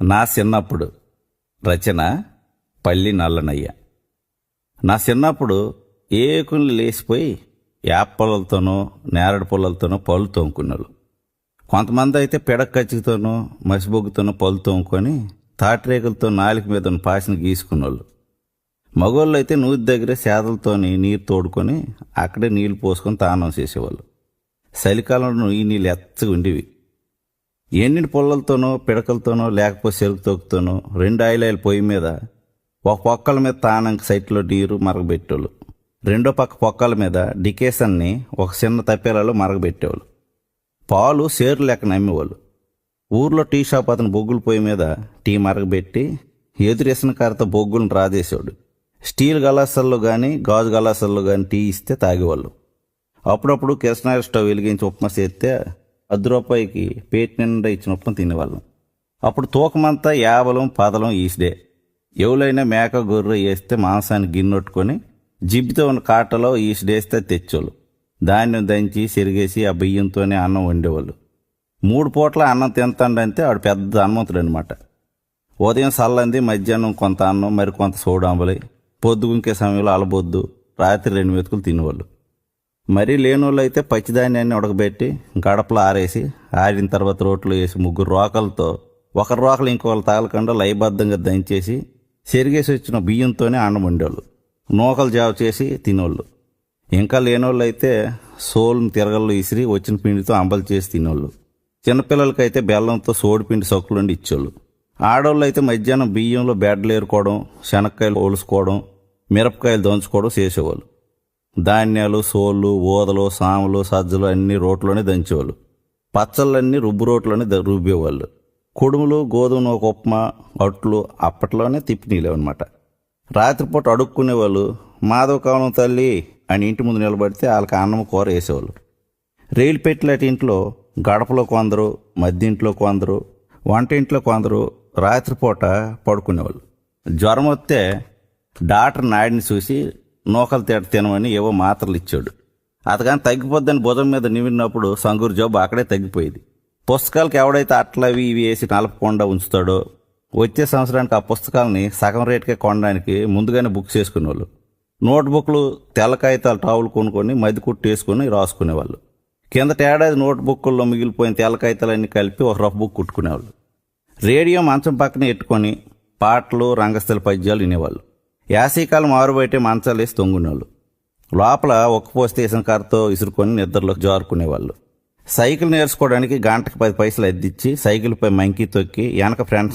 నా చిన్నప్పుడు రచన పల్లి నల్లనయ్య. నా చిన్నప్పుడు ఏకులు లేచిపోయి యాప్ పొలలతోనో నేరడు పొలలతోనో పళ్ళు తోముకునేవాళ్ళు. కొంతమంది అయితే పిడక కచ్చితోనో మసిబొగ్గుతోనో పళ్ళు తోముకొని తాటిరేకులతో నాలుక మీద ఉన్న పాసిన గీసుకునేవాళ్ళు. మగోళ్ళు అయితే నూతి దగ్గరే సేదలతోని నీరు తోడుకొని అక్కడే నీళ్లు పోసుకొని తానం చేసేవాళ్ళు. చలికాలంలో ఈ నీళ్ళు ఎచ్చగా ఉండేవి. ఎండిన పొల్లలతోనో పిడకలతోనో లేకపోతే చెరుకు తొక్కుతోనో 2 ఆయిలాయిల పొయ్యి మీద ఒక పొక్కల మీద తానంక సైట్లో నీరు మరగబెట్టేవాళ్ళు. రెండో పక్క పొక్కల మీద డికేషన్ని ఒక చిన్న తప్పేలలో మరగబెట్టేవాళ్ళు. పాలు సేరు లెక్కన అమ్మేవాళ్ళు. ఊర్లో టీ షాప్ అతను బొగ్గుల పొయ్యి మీద టీ మరగబెట్టి ఎదురేసిన కారతో బొగ్గులను రాజేసేవాడు. స్టీల్ గలాసాల్లో కానీ గాజు గలాసాల్లో కానీ టీ ఇస్తే తాగేవాళ్ళు. అప్పుడప్పుడు కిరసనాయిల స్టవ్ వెలిగించి ఉప్మా చేస్తే ₹10 పేట నిండా ఇచ్చిన ఉప్మా తినేవాళ్ళం. అప్పుడు తూకమంతా 50 10 ఈసిడే. ఎవరైనా మేక గొర్రె వేస్తే మాంసాన్ని గిన్నెట్టుకొని జిబ్బితో ఉన్న కాటలో ఈసిడేస్తే తెచ్చేవాళ్ళు. ధాన్యం దంచి చెరిగేసి ఆ బియ్యంతోనే అన్నం వండేవాళ్ళు. 3 పూట్ల అన్నం తింటాడంటే ఆడు పెద్ద హనుమంతుడు అనమాట. ఉదయం సల్లంది, మధ్యాహ్నం కొంత అన్నం, మరి కొంత సోడాంబలి, పొద్దుగుంకే సమయంలో అలబొద్దు, రాత్రి 2 మెతుకులు తినేవాళ్ళు. మరీ లేనోళ్ళు అయితే పచ్చిధాన్యాన్ని ఉడకబెట్టి గడపలో ఆరేసి ఆరిన తర్వాత రోట్లో వేసి 3 రోకలతో ఒకరి రోకలు ఇంకొకరు తగలకుండా లయబద్ధంగా దంచేసి చెరిగేసి వచ్చిన బియ్యంతోనే అన్నం వండేవాళ్ళు. నూకలు జావ చేసి తినేవాళ్ళు. ఇంకా లేనోళ్ళు అయితే సోలుని తిరగల్లో ఇసిరి వచ్చిన పిండితో అంబలు చేసి తినేవాళ్ళు. చిన్నపిల్లలకైతే బెల్లంతో సోడిపిండి సొక్కులుండి ఇచ్చేవాళ్ళు. ఆడవాళ్ళు అయితే మధ్యాహ్నం బియ్యంలో బెడ్లు ఏరుకోవడం, శనక్కాయలు ఒలుసుకోవడం, మిరపకాయలు దంచుకోవడం చేసేవాళ్ళు. ధాన్యాలు, సోళ్ళు, ఊదలు, సాములు, సజ్జలు అన్నీ రోట్లోనే దంచేవాళ్ళు. పచ్చళ్ళన్నీ రుబ్బు రోట్లోనే రుబ్బేవాళ్ళు. కుడుములు, గోధుమ నూక ఉప్మా, అట్లు అప్పట్లోనే తిప్పినీలేవన్నమాట. రాత్రిపూట అడుక్కునేవాళ్ళు. మాధవ కాలం తల్లి అని ఇంటి ముందు నిలబడితే వాళ్ళకి అన్నం కూర వేసేవాళ్ళు. రైలు పెట్టిలాంటి ఇంట్లో గడపలో కొందరు, మధ్యంట్లో కొందరు, వంటింట్లో కొందరు రాత్రిపూట పడుకునేవాళ్ళు. జ్వరం వస్తే డాక్టర్ నాడిని చూసి నూకలు తినమని ఏవో మాత్రలు ఇచ్చాడు. అతగాని తగ్గిపోద్దని భుజం మీద నిమిడినప్పుడు సంగూరు జబ్బు అక్కడే తగ్గిపోయేది. పుస్తకాలకు ఎవడైతే అట్లవి ఇవి వేసి నలపకుండా ఉంచుతాడో వచ్చే సంవత్సరానికి ఆ పుస్తకాలని సగం రేటుకే కొనడానికి ముందుగానే బుక్ చేసుకునేవాళ్ళు. నోట్బుక్లు, తెల్ల కాగితాలు టావులు కొనుక్కొని మధ్య కుట్టు వేసుకుని రాసుకునేవాళ్ళు. కిందట ఏడాది నోట్బుక్ల్లో మిగిలిపోయిన తెల్ల కాగితాలన్నీ కలిపి ఒక రఫ్ బుక్ కుట్టుకునేవాళ్ళు. రేడియో మంచం పక్కన ఎట్టుకొని పాటలు, రంగస్థల పద్యాలు వినేవాళ్ళు. యాసీకాలం ఆరుబయటే మంచాలు వేసి తొంగునేవాళ్ళు. లోపల ఒక్కపోస్తే వేసిన కారుతో ఇసురుకొని నిద్రలోకి జారుకునేవాళ్ళు. సైకిల్ నేర్చుకోవడానికి గంటకు 10 పైసలు అద్దిచ్చి సైకిల్పై మంకీ తొక్కి వెనక ఫ్రెండ్స్